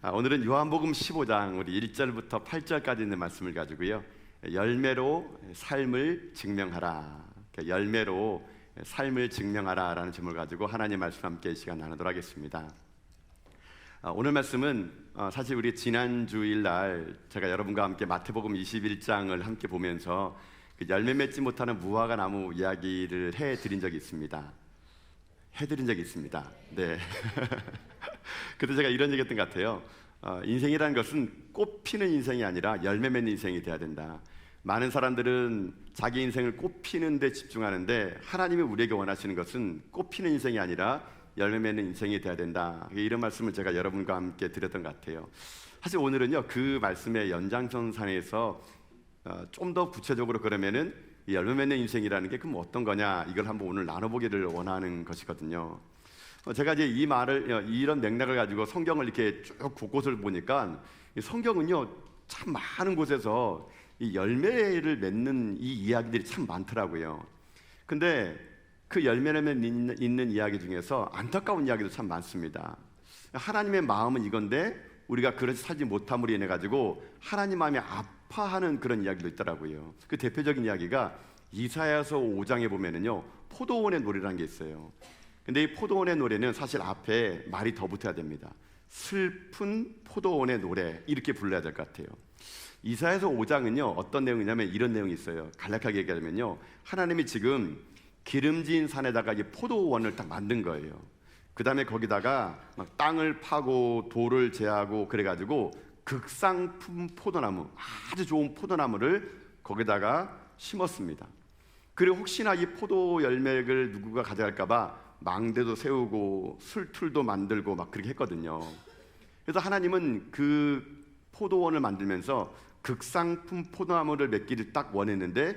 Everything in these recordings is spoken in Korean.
오늘은 요한복음 15장 우리 1절부터 8절까지 있는 말씀을 가지고요, 열매로 삶을 증명하라, 열매로 삶을 증명하라 라는 제목을 가지고 하나님 말씀 함께 시간 나누도록 하겠습니다. 오늘 말씀은 사실 우리 지난 주일날 제가 여러분과 함께 마태복음 21장을 함께 보면서 그 열매 맺지 못하는 무화과 나무 이야기를 해드린 적이 있습니다. 네. 그때 제가 이런 얘기했던 것 같아요. 인생이라는 것은 꽃 피는 인생이 아니라 열매 맺는 인생이 돼야 된다. 많은 사람들은 자기 인생을 꽃 피는 데 집중하는데, 하나님이 우리에게 원하시는 것은 꽃 피는 인생이 아니라 열매 맺는 인생이 돼야 된다. 이런 말씀을 제가 여러분과 함께 드렸던 것 같아요. 사실 오늘은요, 그 말씀의 연장선상에서 좀 더 구체적으로 그러면은 이 열매 맺는 인생이라는 게 그럼 어떤 거냐, 이걸 한번 오늘 나눠보기를 원하는 것이거든요. 제가 이제 이 말을, 이런 맥락을 가지고 성경을 이렇게 쭉 곳곳을 보니까 성경은요, 참 많은 곳에서 이 열매를 맺는 이 이야기들이 참 많더라고요. 근데 그 열매를 맺는 이야기 중에서 안타까운 이야기도 참 많습니다. 하나님의 마음은 이건데 우리가 그렇게 살지 못함으로 인해 가지고 하나님 마음이 아파하는 그런 이야기도 있더라고요. 그 대표적인 이야기가 이사야서 5장에 보면은요, 포도원의 노래라는 게 있어요. 근데 이 포도원의 노래는 사실 앞에 말이 더 붙어야 됩니다. 슬픈 포도원의 노래, 이렇게 불러야 될 것 같아요. 이사야서 5장은요 어떤 내용이냐면 이런 내용이 있어요. 간략하게 얘기하면요, 하나님이 지금 기름진 산에다가 이 포도원을 딱 만든 거예요. 그 다음에 거기다가 막 땅을 파고 돌을 제하고 그래가지고 극상품 포도나무, 아주 좋은 포도나무를 거기다가 심었습니다. 그리고 혹시나 이 포도 열매를 누구가 가져갈까봐 망대도 세우고 술틀도 만들고 막 그렇게 했거든요. 그래서 하나님은 그 포도원을 만들면서 극상품 포도나무를 맺기를 딱 원했는데,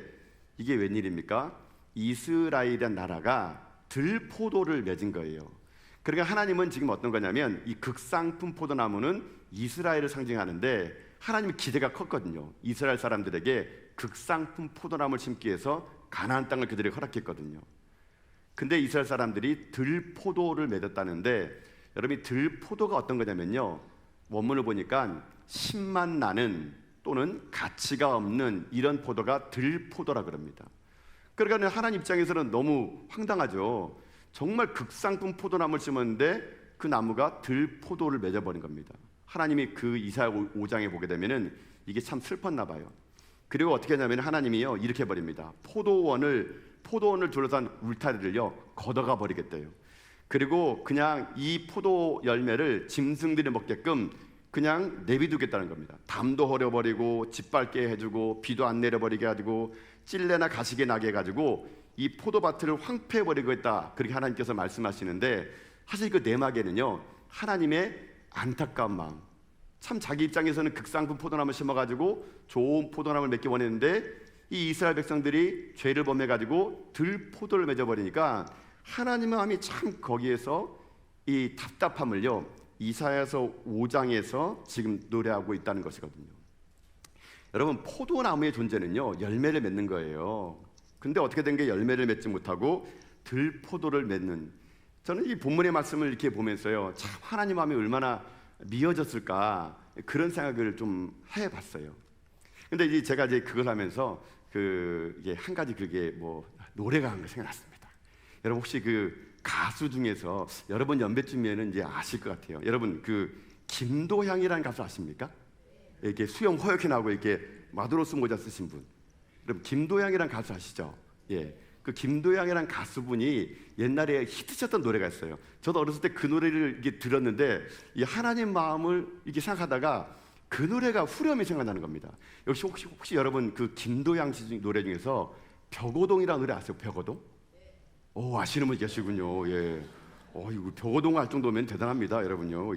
이게 웬일입니까? 이스라엘이란 나라가 들포도를 맺은 거예요. 그러니까 하나님은 지금 어떤 거냐면, 이 극상품 포도나무는 이스라엘을 상징하는데 하나님의 기대가 컸거든요. 이스라엘 사람들에게 극상품 포도나무를 심기 위해서 가나안 땅을 그들에게 허락했거든요. 근데 이스라엘 사람들이 들포도를 맺었다는데, 여러분이 들포도가 어떤 거냐면요, 원문을 보니까 신맛 나는 또는 가치가 없는 이런 포도가 들포도라 그럽니다. 그러니까 하나님 입장에서는 너무 황당하죠. 정말 극상품 포도나무를 심었는데 그 나무가 들포도를 맺어버린 겁니다. 하나님이 그 이사야 5장에 보게 되면은 이게 참 슬펐나 봐요. 그리고 어떻게 하냐면 하나님이요, 이렇게 해버립니다. 포도원을 둘러싼 울타리를요 걷어가 버리겠대요. 그리고 그냥 이 포도 열매를 짐승들이 먹게끔 그냥 내비두겠다는 겁니다. 담도 허려버리고 짓밟게 해주고 비도 안 내려버리게 해가지고 찔레나 가시게 나게 해가지고 이 포도밭을 황폐해버리겠다, 그렇게 하나님께서 말씀하시는데, 사실 그 내막에는요 하나님의 안타까운 마음, 참 자기 입장에서는 극상품 포도나무 심어가지고 좋은 포도나무를 맺기 원했는데 이 이스라엘 백성들이 죄를 범해가지고 들포도를 맺어버리니까 하나님의 마음이 참 거기에서 이 답답함을요 이사야서 5장에서 지금 노래하고 있다는 것이거든요. 여러분, 포도나무의 존재는요 열매를 맺는 거예요. 근데 어떻게 된 게 열매를 맺지 못하고 들포도를 맺는, 저는 이 본문의 말씀을 이렇게 보면서요, 참 하나님 마음이 얼마나 미어졌을까, 그런 생각을 좀 해봤어요. 근데 이제 제가 이제 그걸 하면서 이게 한 가지 그게 노래가 한 게 생각났습니다. 여러분 혹시 그 가수 중에서 여러분 연배쯤이면 이제 아실 것 같아요. 여러분 그 김도향이라는 가수 아십니까? 이렇게 수염 허옇게 나고 이렇게 마드로스 모자 쓰신 분. 여러분 김도향이라는 가수 아시죠? 예. 그 김도향이라는 가수분이 옛날에 히트쳤던 노래가 있어요. 저도 어렸을 때 그 노래를 이렇게 들었는데 이 하나님 마음을 이렇게 생각하다가 그 노래가 후렴이 생각나는 겁니다. 역시 혹시 여러분 그 김도향 씨 노래 중에서 벽오동이라는 노래 아세요? 벽오동? 오, 아시는 분 계시군요. 예. 이거 벽오동 할 정도면 대단합니다, 여러분요.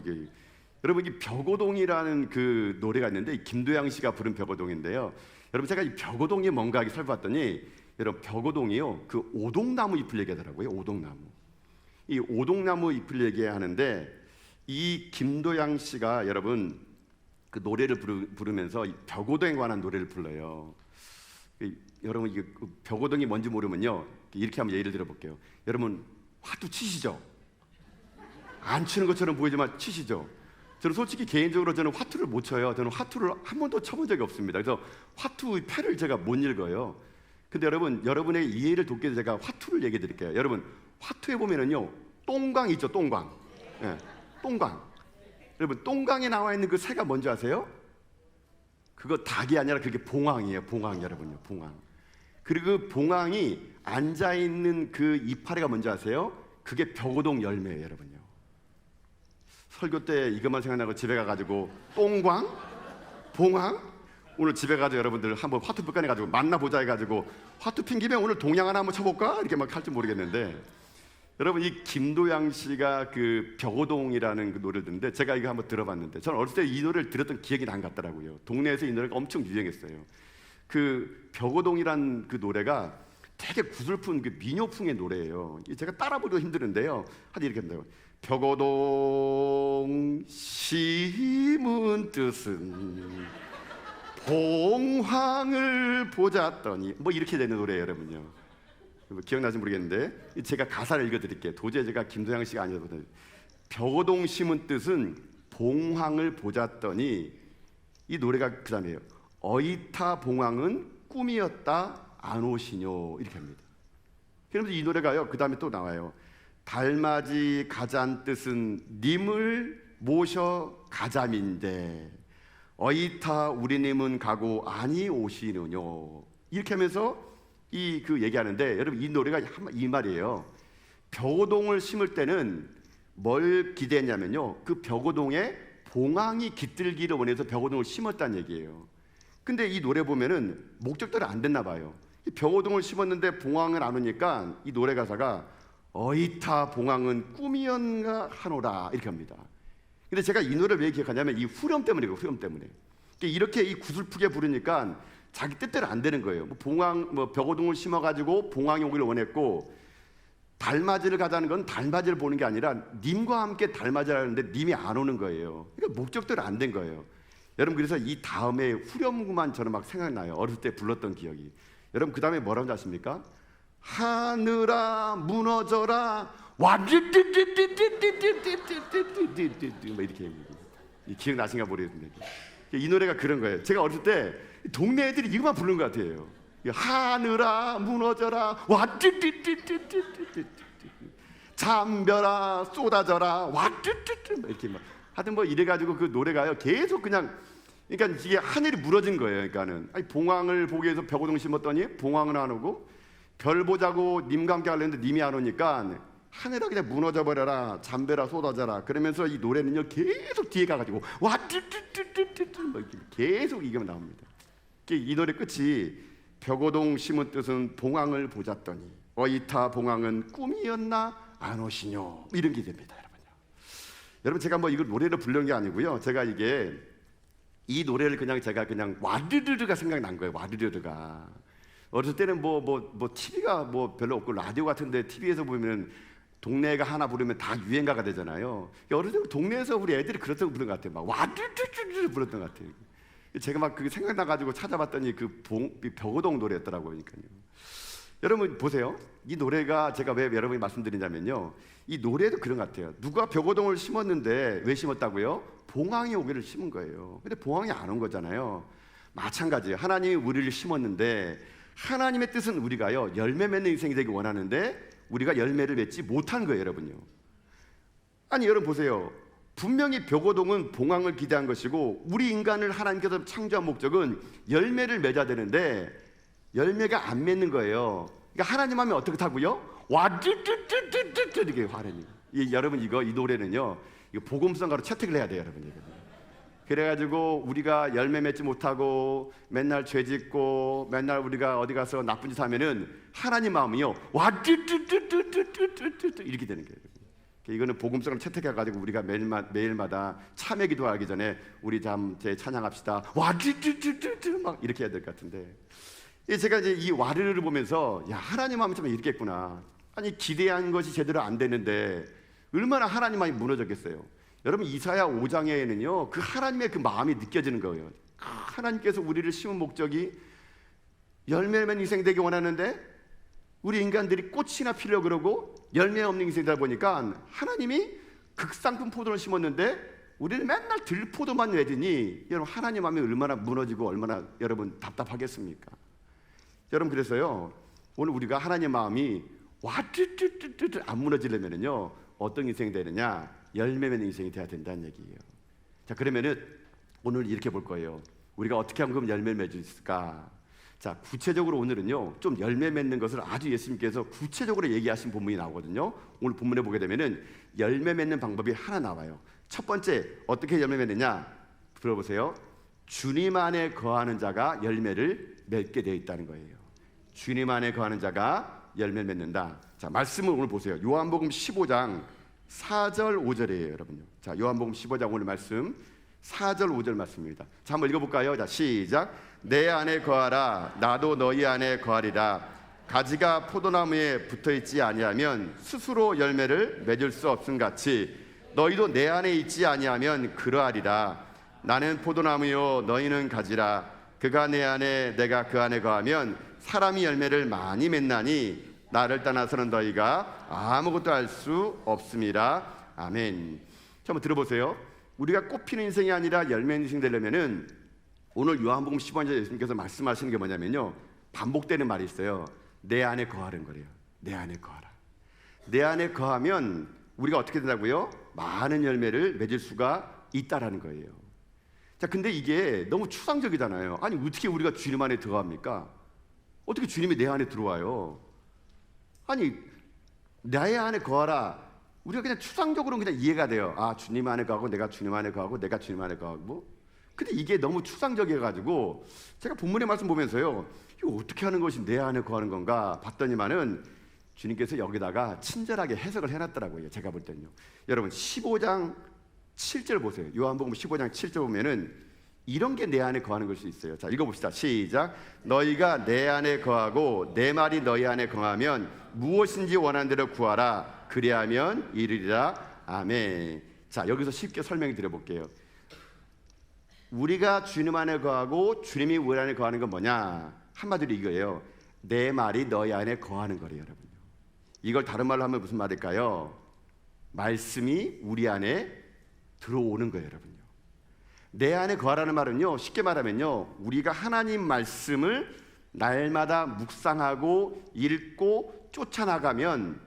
여러분 이 벽오동이라는 그 노래가 있는데 김도향 씨가 부른 벽오동인데요. 여러분 제가 이 벽오동이 뭔가 하게 살펴봤더니, 여러분 벽오동이요 그 오동나무 잎을 얘기하더라고요. 오동나무. 이 오동나무 잎을 얘기하는데, 이 김도향 씨가 여러분 그 노래를 부르면서 이 벽오동에 관한 노래를 불러요. 여러분 이게 벽오동이 뭔지 모르면요, 이렇게 한번 예를 들어 볼게요. 여러분 화투 치시죠? 안 치는 것처럼 보이지만 치시죠? 저는 솔직히 개인적으로 저는 화투를 못 쳐요. 저는 화투를 한 번도 쳐본 적이 없습니다. 그래서 화투 패를 제가 못 읽어요. 근데 여러분의 이해를 돕기 위해서 제가 화투를 얘기해 드릴게요. 여러분, 화투에 보면은요, 똥광 있죠, 똥광. 예, 똥광. 여러분, 똥광에 나와 있는 그 새가 뭔지 아세요? 그거 닭이 아니라 그게 봉황이에요. 봉황, 여러분요, 봉황. 그리고 그 봉황이 앉아 있는 그 이파리가 뭔지 아세요? 그게 벽오동 열매예요, 여러분요. 설교 때 이것만 생각나고 집에 가가지고 똥광, 봉황. 오늘 집에 가서 여러분들 한번 화투 붓간에 가지고 만나보자 해가지고 화투 핀 김에 오늘 동양 하나 한번 쳐볼까 이렇게 막 할지 모르겠는데, 여러분, 이 김도양 씨가 그 벽오동이라는 그 노래를 듣는데 제가 이거 한번 들어봤는데 저는 어렸을 때 이 노래를 들었던 기억이 난 것 같더라고요. 동네에서 이 노래가 엄청 유행했어요. 그 벽오동이란 그 노래가 되게 구슬픈 그 민요풍의 노래예요. 제가 따라 부르기도 힘드는데요. 하여튼 이렇게 합니다. 벽오동 심은 뜻은 봉황을 보잤더니 뭐 이렇게 되는 노래예요, 여러분요. 기억나지 모르겠는데 제가 가사를 읽어드릴게요. 도저히 제가 김도양 씨가 아니어서. 벽오동 심은 뜻은 봉황을 보잤더니, 이 노래가 그 다음에요. 어이타 봉황은 꿈이었다 안 오시뇨, 이렇게 합니다. 그러면서 이 노래가요, 그 다음에 또 나와요. 달맞이 가잔 뜻은 님을 모셔 가자민데 어이타 우리님은 가고 아니 오시느뇨, 이렇게 하면서 그 얘기하는데, 여러분, 이 노래가 이 말이에요. 벽오동을 심을 때는 뭘 기대했냐면요, 그 벽오동에 봉황이 깃들기를 원해서 벽오동을 심었다는 얘기예요. 근데 이 노래 보면은 목적대로 안 됐나 봐요. 벽오동을 심었는데 봉황은 안 오니까 이 노래 가사가 어이타 봉황은 꿈이었나 하노라, 이렇게 합니다. 근데 제가 이 노래를 왜 기억하냐면 이 후렴 때문이에요. 후렴 때문에. 이렇게 이 구슬프게 부르니까 자기 뜻대로 안 되는 거예요. 벽오동을 심어가지고 봉황이 오기를 원했고, 달맞이를 가자는 건 달맞이를 보는 게 아니라 님과 함께 달맞이를 하는데 님이 안 오는 거예요. 그러니까 목적대로 안 된 거예요. 여러분, 그래서 이 다음에 후렴구만 저는 막 생각나요. 어렸을 때 불렀던 기억이. 여러분, 그 다음에 뭐라고 하십니까? 하늘아 무너져라 와르띠띠띠띠띠띠띠띠띠띠띠 뭐 이렇게 기억나신가 모르겠는데, 이 노래가 그런 거예요. 제가 어렸을 때 동네 애들이 이거만 부르는 것 같아요. 하늘아 무너져라 와띠띠띠띠띠띠띠 잠벼라 쏟아져라 와띠띠띠 이렇게 막 하여튼 뭐 이래가지고 그 노래가요 계속 그냥, 그러니까 이게 하늘이 무너진 거예요. 그러니까는 봉황을 보기 위해서 벽오동 심었더니 봉황은 안 오고, 별 보자고 님과 함께 하려는데 님이 안 오니까 하늘아 그냥 무너져 버려라 잠벼라 쏟아져라, 그러면서 이 노래는요 계속 뒤에 가가지고 와띠띠띠띠띠 뭐 계속 이게 나옵니다. 이 노래 끝이 벽오동 심은 뜻은 봉황을 보잤더니 어이타 봉황은 꿈이었나 안 오시뇨, 이런 게 됩니다. 여러분, 제가 뭐 이걸 노래를 부르는 게 아니고요. 제가 이 노래를 제가 그냥 와르르르가 생각난 거예요. 와르르르가. 어렸을 때는 TV가 별로 없고 라디오 같은데 TV에서 보면 동네가 하나 부르면 다 유행가가 되잖아요. 어렸을 때 동네에서 우리 애들이 그렇다고 부르는 것 같아요. 막 와르르르르 불렀던 것 같아요. 제가 막 그게 생각나가지고 찾아봤더니 그 벽오동 노래였더라고요. 그러니까요. 여러분 보세요. 이 노래가 제가 왜 여러분이 말씀드리냐면요, 이 노래도 그런 것 같아요. 누가 벽오동을 심었는데 왜 심었다고요? 봉황이 오기를 심은 거예요. 근데 봉황이 안 온 거잖아요. 마찬가지예요. 하나님이 우리를 심었는데 하나님의 뜻은 우리가요 열매 맺는 인생이 되기 원하는데 우리가 열매를 맺지 못한 거예요, 여러분요. 아니, 여러분 보세요. 분명히 벽오동은 봉황을 기대한 것이고 우리 인간을 하나님께서 창조한 목적은 열매를 맺어야 되는데 열매가 안 맺는 거예요. 그러니까 하나님 하면 어떻게 타고요? 와뚜뚜뚜뚜뚜 이렇게 하나님. 여러분 이 노래는요, 이거 복음성가로 채택을 해야 돼요, 여러분. 그래가지고 우리가 열매 맺지 못하고 맨날 죄짓고 맨날 우리가 어디 가서 나쁜 짓 하면은 하나님 마음이요 와뚜뚜뚜뚜뚜뚜뚜 이렇게 되는 거예요. 이거는 복음성을 채택해가지고 우리가 매일마다 참회 기도하기 전에 우리 제 찬양합시다 와뚜뚜뚜뚜 막 이렇게 해야 될 것 같은데, 제가 이제 이 와르르를 보면서 야, 하나님 마음이 참 이렇게 했구나. 아니, 기대한 것이 제대로 안 되는데 얼마나 하나님 마음이 무너졌겠어요. 여러분, 이사야 5장에는요 그 하나님의 그 마음이 느껴지는 거예요. 하나님께서 우리를 심은 목적이 열매 맺는 인생 되기 원하는데 우리 인간들이 꽃이나 피려고 그러고 열매 없는 인생이다 보니까 하나님이 극상품 포도를 심었는데 우리는 맨날 들포도만 내더니 여러분 하나님 마음이 얼마나 무너지고 얼마나 여러분 답답하겠습니까? 여러분 그래서요 오늘 우리가 하나님 마음이 와뜨뜨뜨뜨 안 무너지려면요 어떤 인생이 되느냐? 열매 맺는 인생이 돼야 된다는 얘기예요. 자 그러면은 오늘 이렇게 볼 거예요. 우리가 어떻게 하면 그럼 열매를 맺을 수 있을까? 자 구체적으로 오늘은요 좀 열매 맺는 것을 아주 예수님께서 구체적으로 얘기하신 본문이 나오거든요. 오늘 본문에 보게 되면은 열매 맺는 방법이 하나 나와요. 첫 번째 어떻게 열매 맺느냐? 들어보세요. 주님 안에 거하는 자가 열매를 맺게 되어 있다는 거예요. 주님 안에 거하는 자가 열매를 맺는다. 자 말씀을 오늘 보세요. 요한복음 15장 4절 5절이에요 여러분요. 자 요한복음 15장 오늘 말씀 4절 5절 말씀입니다. 자 한번 읽어볼까요? 자 시작. 내 안에 거하라 나도 너희 안에 거하리라. 가지가 포도나무에 붙어있지 아니하면 스스로 열매를 맺을 수 없음같이 너희도 내 안에 있지 아니하면 그러하리라. 나는 포도나무요 너희는 가지라. 그가 내 안에 내가 그 안에 거하면 사람이 열매를 많이 맺나니 나를 떠나서는 너희가 아무것도 할 수 없음이라. 아멘. 자 한번 들어보세요. 우리가 꽃피는 인생이 아니라 열매 인생 되려면은 오늘 요한복음 15장 예수님께서 말씀하시는 게 뭐냐면요 반복되는 말이 있어요. 내 안에 거하는 거래요. 내 안에 거하라. 내 안에 거하면 우리가 어떻게 된다고요? 많은 열매를 맺을 수가 있다라는 거예요. 자 근데 이게 너무 추상적이잖아요. 아니 어떻게 우리가 주님 안에 들어갑니까? 어떻게 주님이 내 안에 들어와요? 아니 내 안에 거하라. 우리가 그냥 추상적으로 그냥 이해가 돼요. 아 주님 안에 거하고 내가 주님 안에 거하고 내가 주님 안에 거하고. 근데 이게 너무 추상적이어가지고 제가 본문의 말씀 보면서요 이거 어떻게 하는 것이 내 안에 거하는 건가 봤더니만은 주님께서 여기다가 친절하게 해석을 해놨더라고요. 제가 볼 때는요. 여러분 15장 7절 보세요. 요한복음 15장 7절 보면은 이런 게 내 안에 거하는 걸 수 있어요. 자 읽어봅시다. 시작. 너희가 내 안에 거하고 내 말이 너희 안에 거하면 무엇인지 원하는 대로 구하라. 그리하면 이르리라. 아멘. 자 여기서 쉽게 설명해 드려볼게요. 우리가 주님 안에 거하고 주님이 우리 안에 거하는 건 뭐냐? 한마디로 이거예요. 내 말이 너희 안에 거하는 거래요 여러분요. 이걸 다른 말로 하면 무슨 말일까요? 말씀이 우리 안에 들어오는 거예요 여러분요. 내 안에 거하라는 말은요 쉽게 말하면요 우리가 하나님 말씀을 날마다 묵상하고 읽고 쫓아나가면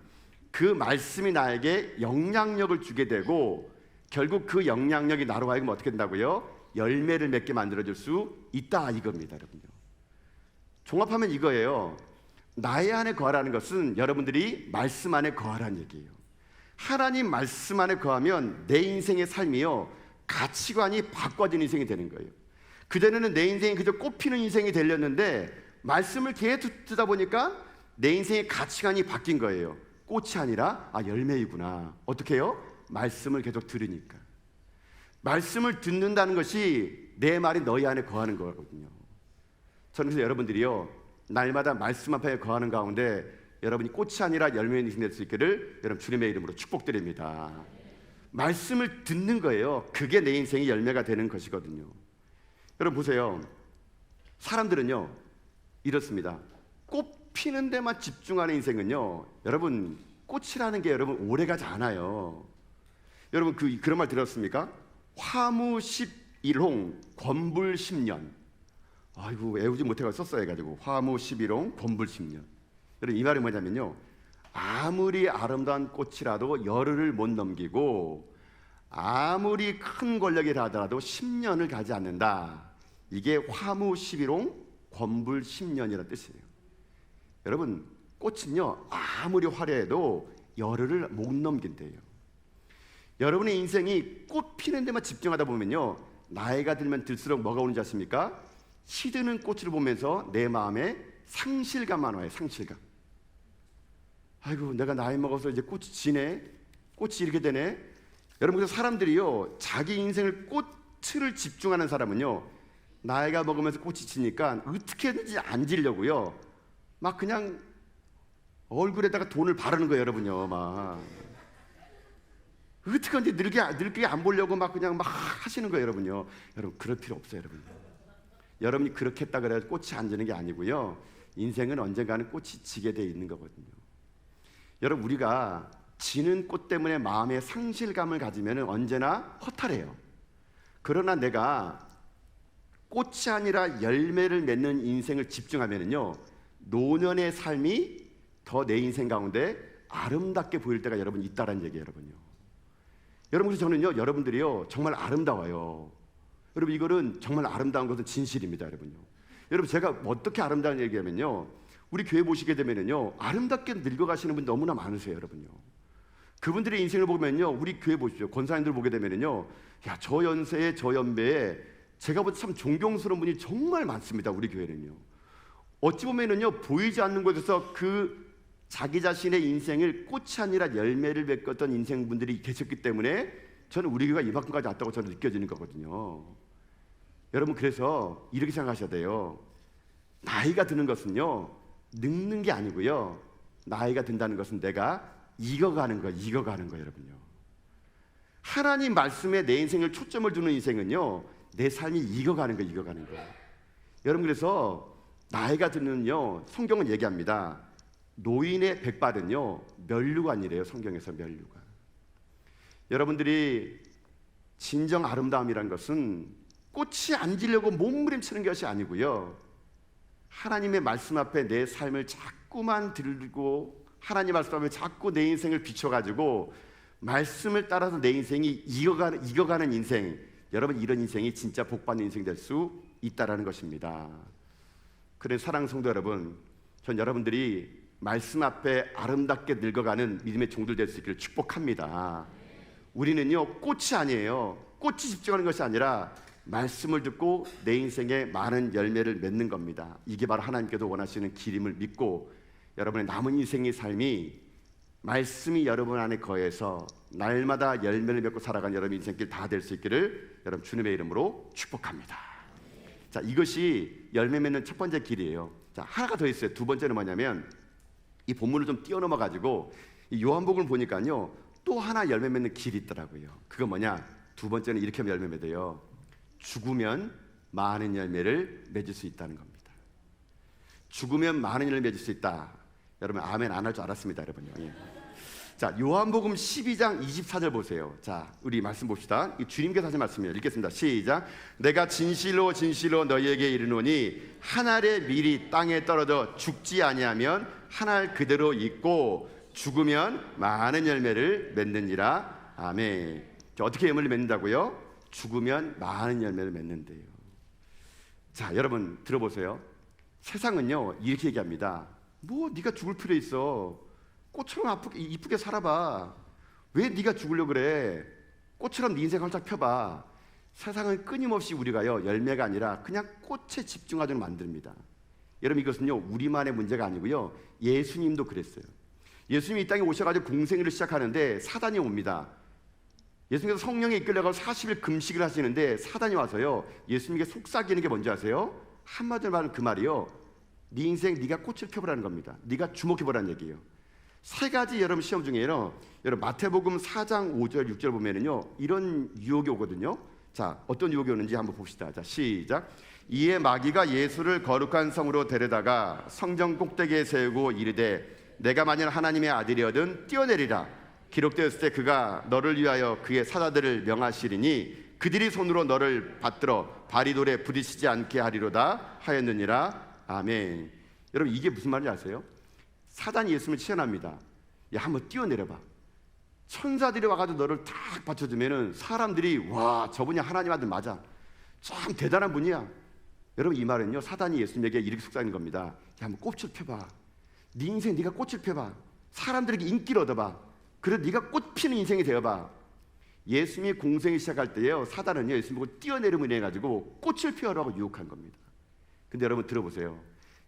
그 말씀이 나에게 영향력을 주게 되고 결국 그 영향력이 나로 하여금 어떻게 된다고요? 열매를 맺게 만들어줄 수 있다 이겁니다 여러분요. 종합하면 이거예요. 나의 안에 거하라는 것은 여러분들이 말씀 안에 거하라는 얘기예요. 하나님 말씀 안에 거하면 내 인생의 삶이요 가치관이 바꿔진 인생이 되는 거예요. 그전에는 내 인생이 그저 꽃피는 인생이 되렸는데 말씀을 계속 듣다 보니까 내 인생의 가치관이 바뀐 거예요. 꽃이 아니라 열매이구나. 어떻게 해요? 말씀을 계속 들으니까. 말씀을 듣는다는 것이 내 말이 너희 안에 거하는 거거든요. 저는 그래서 여러분들이요 날마다 말씀 앞에 거하는 가운데 여러분이 꽃이 아니라 열매의 인생 될 수 있기를 여러분 주님의 이름으로 축복드립니다. 말씀을 듣는 거예요. 그게 내 인생의 열매가 되는 것이거든요. 여러분 보세요. 사람들은요 이렇습니다. 꽃 피는 데만 집중하는 인생은요 여러분 꽃이라는 게 여러분 오래가지 않아요. 여러분 그런 말 들었습니까? 화무 11홍 권불 10년. 아이고 외우지 못해가지고 썼어야 해가지고 화무 11홍 권불 10년. 여러분 이 말이 뭐냐면요 아무리 아름다운 꽃이라도 열흘을 못 넘기고 아무리 큰 권력이라 하더라도 10년을 가지 않는다. 이게 화무 11홍 권불 10년이라는 뜻이에요. 여러분 꽃은요 아무리 화려해도 열흘을 못 넘긴대요. 여러분의 인생이 꽃 피는 데만 집중하다 보면요 나이가 들면 들수록 뭐가 오는지 아십니까? 시드는 꽃을 보면서 내 마음에 상실감만 와요. 상실감. 아이고 내가 나이 먹어서 이제 꽃이 지네, 꽃이 이렇게 되네. 여러분 그래서 사람들이요 자기 인생을 꽃을 집중하는 사람은요 나이가 먹으면서 꽃이 지니까 어떻게든지 안 지려고요 막 그냥 얼굴에다가 돈을 바르는 거예요 여러분요. 막 어떻게든지 늙게 안 보려고 막 그냥 막 하시는 거예요 여러분요. 여러분 그럴 필요 없어요 여러분. 여러분이 그렇게 했다 그래서 꽃이 안 지는 게 아니고요 인생은 언젠가는 꽃이 지게 돼 있는 거거든요. 여러분 우리가 지는 꽃 때문에 마음의 상실감을 가지면 언제나 허탈해요. 그러나 내가 꽃이 아니라 열매를 맺는 인생을 집중하면은요, 노년의 삶이 더 내 인생 가운데 아름답게 보일 때가 여러분 있다라는 얘기예요, 여러분요. 여러분, 그래서 저는요, 여러분들이요 정말 아름다워요. 여러분, 이거는 정말 아름다운 것은 진실입니다, 여러분요. 여러분, 제가 어떻게 아름다운 얘기하면요, 우리 교회 보시게 되면은요, 아름답게 늙어가시는 분 너무나 많으세요, 여러분요. 그분들의 인생을 보면요, 우리 교회 보십시오. 권사님들 보게 되면은요, 야, 저 연세에 저 연배에 제가 볼 때 참 존경스러운 분이 정말 많습니다, 우리 교회는요. 어찌 보면은요, 보이지 않는 곳에서 그 자기 자신의 인생을 꽃이 아니라 열매를 맺었던 인생분들이 계셨기 때문에 저는 우리 교회가 이만큼까지 왔다고 저는 느껴지는 거거든요. 여러분, 그래서 이렇게 생각하셔야 돼요. 나이가 드는 것은요, 늙는 게 아니고요, 나이가 든다는 것은 내가 익어가는 거예요, 여러분요. 하나님 말씀에 내 인생을 초점을 두는 인생은요, 내 삶이 익어가는 거예요. 여러분, 그래서 나이가 드는요, 성경은 얘기합니다. 노인의 백발은요, 면류관이래요, 성경에서 면류관. 여러분들이 진정 아름다움이란 것은 꽃이 앉으려고 몸부림치는 것이 아니고요, 하나님의 말씀 앞에 내 삶을 자꾸만 들고 하나님 말씀 앞에 자꾸 내 인생을 비춰가지고 말씀을 따라서 내 인생이 익어가는 인생, 여러분, 이런 인생이 진짜 복받는 인생이 될 수 있다라는 것입니다. 그래서 사랑하는 성도 여러분, 전 여러분들이 말씀 앞에 아름답게 늙어가는 믿음의 종들 될 수 있기를 축복합니다. 우리는요, 꽃이 아니에요. 꽃이 집중하는 것이 아니라 말씀을 듣고 내 인생에 많은 열매를 맺는 겁니다. 이게 바로 하나님께서 원하시는 길임을 믿고 여러분의 남은 인생의 삶이 말씀이 여러분 안에 거해서 날마다 열매를 맺고 살아가는 여러분 인생길 다 될 수 있기를 여러분 주님의 이름으로 축복합니다. 자, 이것이 열매 맺는 첫 번째 길이에요. 자, 하나가 더 있어요. 두 번째는 뭐냐면, 이 본문을 좀 뛰어넘어 가지고 이 요한복음을 보니까요, 또 하나 열매 맺는 길이 있더라고요. 그거 뭐냐? 두 번째는 이렇게 열매 맺어요. 죽으면 많은 열매를 맺을 수 있다는 겁니다. 죽으면 많은 열매를 맺을 수 있다. 여러분, 아멘 안 할 줄 알았습니다, 여러분요. 예. 자, 요한복음 12장 24절 보세요. 자, 우리 말씀 봅시다. 이 주님께서 하신 말씀이에요. 읽겠습니다. 시작. 내가 진실로 진실로 너희에게 이르노니 한 알의 밀이 땅에 떨어져 죽지 아니하면 한 알 그대로 있고 죽으면 많은 열매를 맺느니라. 아멘. 자, 어떻게 열매를 맺는다고요? 죽으면 많은 열매를 맺는데요. 자, 여러분 들어보세요. 세상은요, 이렇게 얘기합니다. 뭐 네가 죽을 필요 있어. 꽃처럼 이쁘게 살아봐. 왜 네가 죽으려고 그래? 꽃처럼 네 인생 활짝 펴봐. 세상은 끊임없이 우리가요, 열매가 아니라 그냥 꽃에 집중하도록 만듭니다. 여러분, 이것은요, 우리만의 문제가 아니고요, 예수님도 그랬어요. 예수님이 이 땅에 오셔가지고 공생애를 시작하는데 사단이 옵니다. 예수님께서 성령에 이끌려가고 40일 금식을 하시는데 사단이 와서요, 예수님께 속삭이는 게 뭔지 아세요? 한마디로 말하면 그 말이요, 네 인생 네가 꽃을 펴보라는 겁니다. 네가 주목해보라는 얘기예요. 세 가지 여러분 시험 중에요, 여러분 마태복음 4장 5절 6절 보면은요, 이런 유혹이 오거든요. 자, 어떤 유혹이 오는지 한번 봅시다. 자, 시작. 이에 마귀가 예수를 거룩한 성으로 데려다가 성전 꼭대기에 세우고 이르되 내가 만일 하나님의 아들이거든 뛰어내리라. 기록되었을 때 그가 너를 위하여 그의 사자들을 명하시리니 그들이 손으로 너를 받들어 바리돌에 부딪히지 않게 하리로다 하였느니라. 아멘. 여러분, 이게 무슨 말인지 아세요? 사단이 예수님을 시험합니다. 야, 한번 뛰어내려봐. 천사들이 와가지고 너를 탁 받쳐주면은 사람들이 와, 저분이 하나님 아들 맞아, 참 대단한 분이야. 여러분, 이 말은요, 사단이 예수님에게 이렇게 속삭이는 겁니다. 야, 한번 꽃을 펴봐. 네 인생 네가 꽃을 펴봐. 사람들에게 인기를 얻어봐. 그래서 네가 꽃 피는 인생이 되어봐. 예수님이 공생을 시작할 때요, 사단은요, 예수님 보고 뛰어내림을 해가지고 꽃을 피우라고 유혹한 겁니다. 근데 여러분 들어보세요.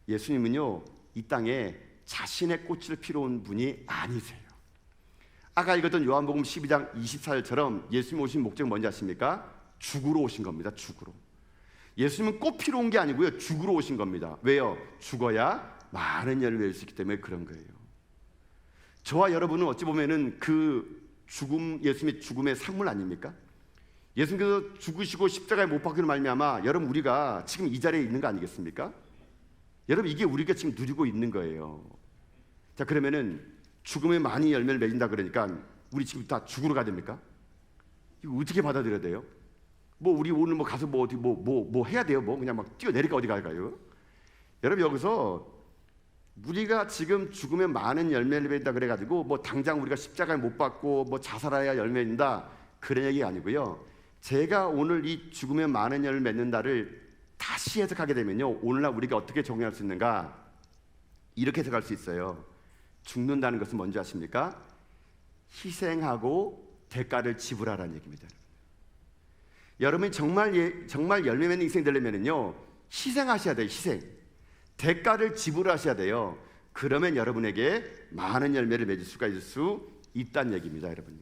예수님은요, 이 땅에 자신의 꽃을 피러 온 분이 아니세요. 아까 읽었던 요한복음 12장 24절처럼 예수님 오신 목적은 뭔지 아십니까? 죽으러 오신 겁니다. 죽으러. 예수님은 꽃 피러 온 게 아니고요, 죽으러 오신 겁니다. 왜요? 죽어야 많은 열매를 낼 수 있기 때문에 그런 거예요. 저와 여러분은 어찌 보면은 그 죽음, 예수님의 죽음의 상물 아닙니까? 예수님께서 죽으시고 십자가에 못 박히는 말미암아 여러분, 우리가 지금 이 자리에 있는 거 아니겠습니까? 여러분, 이게 우리가 지금 누리고 있는 거예요. 자, 그러면은 죽음에 많이 열매를 맺는다 그러니까 우리 지금 다 죽으러 가야 됩니까? 이거 어떻게 받아들여야 돼요? 뭐 우리 오늘 뭐 가서 뭐 어디 뭐 해야 돼요? 뭐 그냥 막 뛰어내릴까 어디 갈까요? 여러분 여기서 우리가 지금 죽으면 많은 열매를 맺는다 그래가지고 뭐 당장 우리가 십자가를 못 받고 뭐 자살해야 열매 맺는다 그런 얘기가 아니고요. 제가 오늘 이 죽으면 많은 열매를 맺는다를 다시 해석하게 되면요, 오늘날 우리가 어떻게 적용할 수 있는가? 이렇게 해석할 수 있어요. 죽는다는 것은 뭔지 아십니까? 희생하고 대가를 지불하라는 얘기입니다. 여러분이 정말 열매 맺는 인생 되려면요, 희생하셔야 돼요. 희생. 대가를 지불하셔야 돼요. 그러면 여러분에게 많은 열매를 맺을 수가 있을 수 있다는 얘기입니다, 여러분요.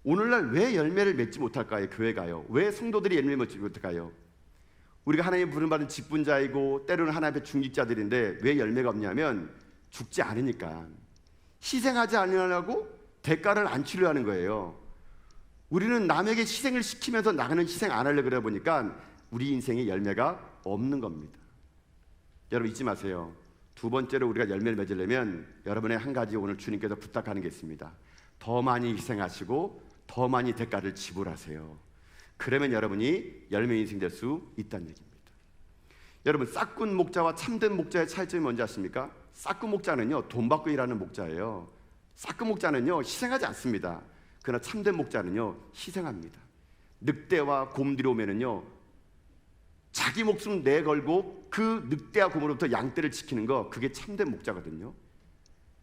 오늘날 왜 열매를 맺지 못할까요? 교회가요. 왜 성도들이 열매를 맺지 못할까요? 우리가 하나님 부름받은 직분자이고 때로는 하나님의 중직자들인데 왜 열매가 없냐면 죽지 않으니까, 희생하지 않으려고 대가를 안 치려 하는 거예요. 우리는 남에게 희생을 시키면서 나는 희생 안 하려고 그러다 보니까 우리 인생에 열매가 없는 겁니다. 여러분 잊지 마세요. 두 번째로 우리가 열매를 맺으려면 여러분의 한 가지 오늘 주님께서 부탁하는 게 있습니다. 더 많이 희생하시고 더 많이 대가를 지불하세요. 그러면 여러분이 열매 인생 될 수 있다는 얘기입니다. 여러분, 싹군 목자와 참된 목자의 차이점이 뭔지 아십니까? 싹군 목자는요, 돈 받고 일하는 목자예요. 싹군 목자는요, 희생하지 않습니다. 그러나 참된 목자는요, 희생합니다. 늑대와 곰들이 오면은요, 자기 목숨 내걸고 그 늑대와 곰으로부터 양떼를 지키는 거, 그게 참된 목자거든요.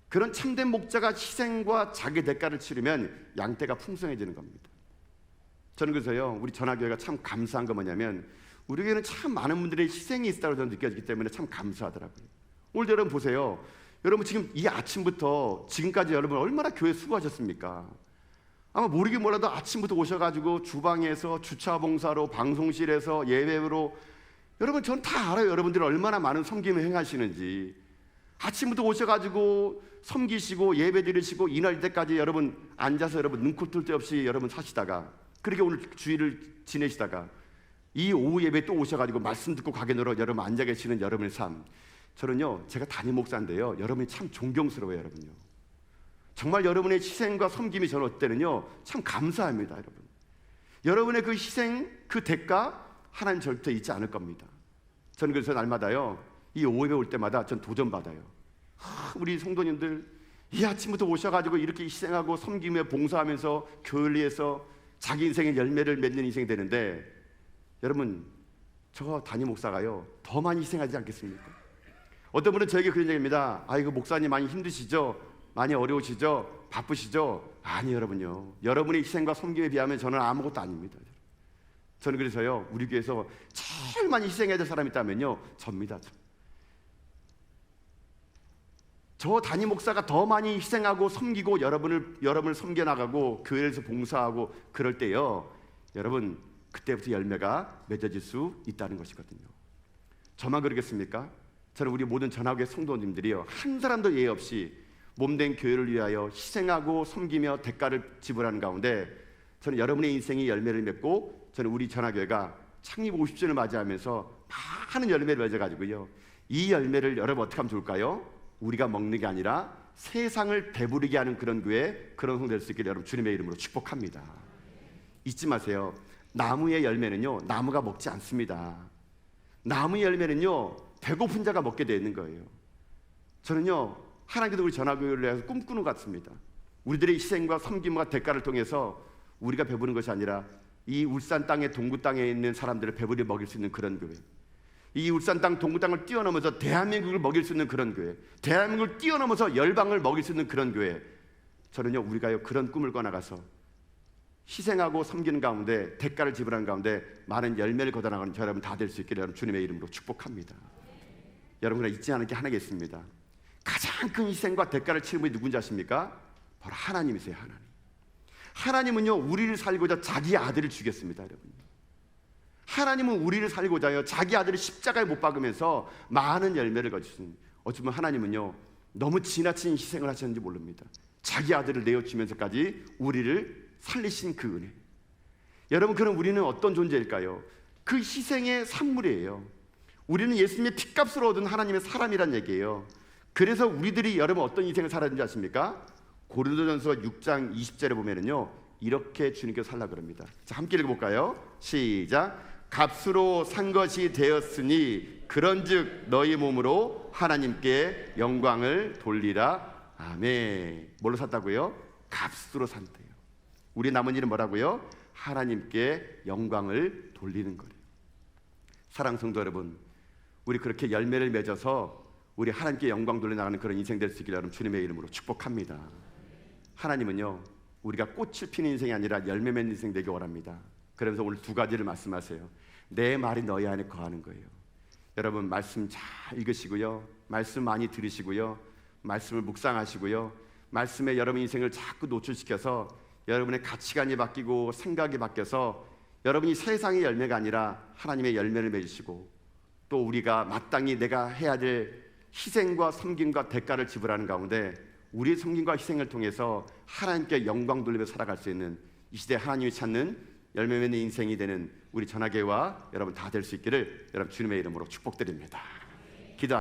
그런 참된 목자가 희생과 자기 대가를 치르면 양떼가 풍성해지는 겁니다. 저는 그래서요, 우리 전화교회가 참 감사한 거 뭐냐면 우리에게는 참 많은 분들의 희생이 있다고 저는 느껴지기 때문에 참 감사하더라고요. 오늘 여러분 보세요. 여러분 지금 이 아침부터 지금까지 여러분 얼마나 교회 수고하셨습니까? 아마 모르긴 몰라도 아침부터 오셔가지고 주방에서 주차 봉사로, 방송실에서, 예배로, 여러분 전 다 알아요. 여러분들이 얼마나 많은 섬김을 행하시는지. 아침부터 오셔가지고 섬기시고 예배 드리시고 이날 때까지 여러분 앉아서 여러분 눈코 뜰 데 없이 여러분 사시다가, 그렇게 오늘 주일을 지내시다가 이 오후 예배 또 오셔가지고 말씀 듣고 가게너러 여러분 앉아 계시는 여러분의 삶, 저는요, 제가 담임 목사인데요, 여러분이 참 존경스러워요. 여러분요, 정말 여러분의 희생과 섬김이 저는 어때는요 참 감사합니다. 여러분, 여러분의 그 희생, 그 대가 하나님 절대 잊지 않을 겁니다. 저는 그래서 날마다요, 이 오후 예배 올 때마다 전 도전받아요. 우리 성도님들 이 아침부터 오셔가지고 이렇게 희생하고 섬기며 봉사하면서 교회를 위해서 자기 인생의 열매를 맺는 인생이 되는데, 여러분 저 담임 목사가요 더 많이 희생하지 않겠습니까? 어떤 분은 저에게 그런 얘기입니다. 아이고 목사님 많이 힘드시죠? 많이 어려우시죠? 바쁘시죠? 아니 여러분요, 여러분의 희생과 섬김에 비하면 저는 아무것도 아닙니다. 저는 그래서요, 우리 교회에서 제일 많이 희생해야 될 사람이 있다면요, 접니다. 저 담임 목사가 더 많이 희생하고 섬기고 여러분을 섬겨나가고 교회에서 봉사하고 그럴 때요, 여러분 그때부터 열매가 맺어질 수 있다는 것이거든요. 저만 그러겠습니까? 저는 우리 모든 전학의 성도님들이요, 한 사람도 예의 없이 몸된 교회를 위하여 희생하고 섬기며 대가를 지불하는 가운데 저는 여러분의 인생이 열매를 맺고, 저는 우리 전학교회가 창립 50주년을 맞이하면서 많은 열매를 맺어가지고요, 이 열매를 여러분 어떻게 하면 좋을까요? 우리가 먹는 게 아니라 세상을 배부르게 하는 그런 교회, 그런 성도 될 수 있기를 여러분 주님의 이름으로 축복합니다. 잊지 마세요. 나무의 열매는요, 나무가 먹지 않습니다. 나무의 열매는요, 배고픈 자가 먹게 되는 거예요. 저는요, 하나님께서 우리 전화교회를 위해서 꿈꾸는 것 같습니다. 우리들의 희생과 섬김과 대가를 통해서 우리가 배부른 것이 아니라 이 울산 땅의 동구 땅에 있는 사람들을 배부리 먹일 수 있는 그런 교회, 이 울산 땅 동구 땅을 뛰어넘어서 대한민국을 먹일 수 있는 그런 교회, 대한민국을 뛰어넘어서 열방을 먹일 수 있는 그런 교회, 저는요, 우리가요 그런 꿈을 꿔나가서 희생하고 섬기는 가운데 대가를 지불하는 가운데 많은 열매를 거둬나가는 저 여러분 다 될 수 있기를 여러분 주님의 이름으로 축복합니다. 여러분, 그러나 잊지 않을 게 하나가 있습니다. 가장 큰 희생과 대가를 치른 분이 누군지 아십니까? 바로 하나님이세요. 하나님은요, 우리를 살고자 자기 아들을 주겠습니다. 여러분, 하나님은 우리를 살고자요 자기 아들을 십자가에 못 박으면서 많은 열매를 거두신, 어쩌면 하나님은요 너무 지나친 희생을 하셨는지 모릅니다. 자기 아들을 내어주면서까지 우리를 살리신 그 은혜. 여러분, 그럼 우리는 어떤 존재일까요? 그 희생의 산물이에요. 우리는 예수님의 핏값으로 얻은 하나님의 사람이란 얘기예요. 그래서 우리들이 여러분 어떤 인생을 살았는지 아십니까? 고린도전서 6장 20절에 보면은요, 이렇게 주님께서 살라 그럽니다. 자, 함께 읽어볼까요? 시작. 값으로 산 것이 되었으니 그런즉 너희 몸으로 하나님께 영광을 돌리라. 아멘. 뭘로 샀다고요? 값으로 산대요. 우리 남은 일은 뭐라고요? 하나님께 영광을 돌리는 거예요. 사랑하는 성도 여러분, 우리 그렇게 열매를 맺어서 우리 하나님께 영광 돌려나가는 그런 인생 될 수 있기를 여러분 주님의 이름으로 축복합니다. 하나님은요, 우리가 꽃을 피는 인생이 아니라 열매 맺는 인생 되기 원합니다. 그러면서 오늘 두 가지를 말씀하세요. 내 말이 너희 안에 거하는 거예요. 여러분 말씀 잘 읽으시고요, 말씀 많이 들으시고요, 말씀을 묵상하시고요, 말씀에 여러분 인생을 자꾸 노출시켜서 여러분의 가치관이 바뀌고 생각이 바뀌어서 여러분이 세상의 열매가 아니라 하나님의 열매를 맺으시고, 또 우리가 마땅히 내가 해야 될 희생과 섬김과 대가를 지불하는 가운데 우리의 섬김과 희생을 통해서 하나님께 영광 돌리며 살아갈 수 있는 이 시대 하나님이 찾는 열매 맺는 인생이 되는 우리 전하계와 여러분 다 될 수 있기를 여러분 주님의 이름으로 축복드립니다.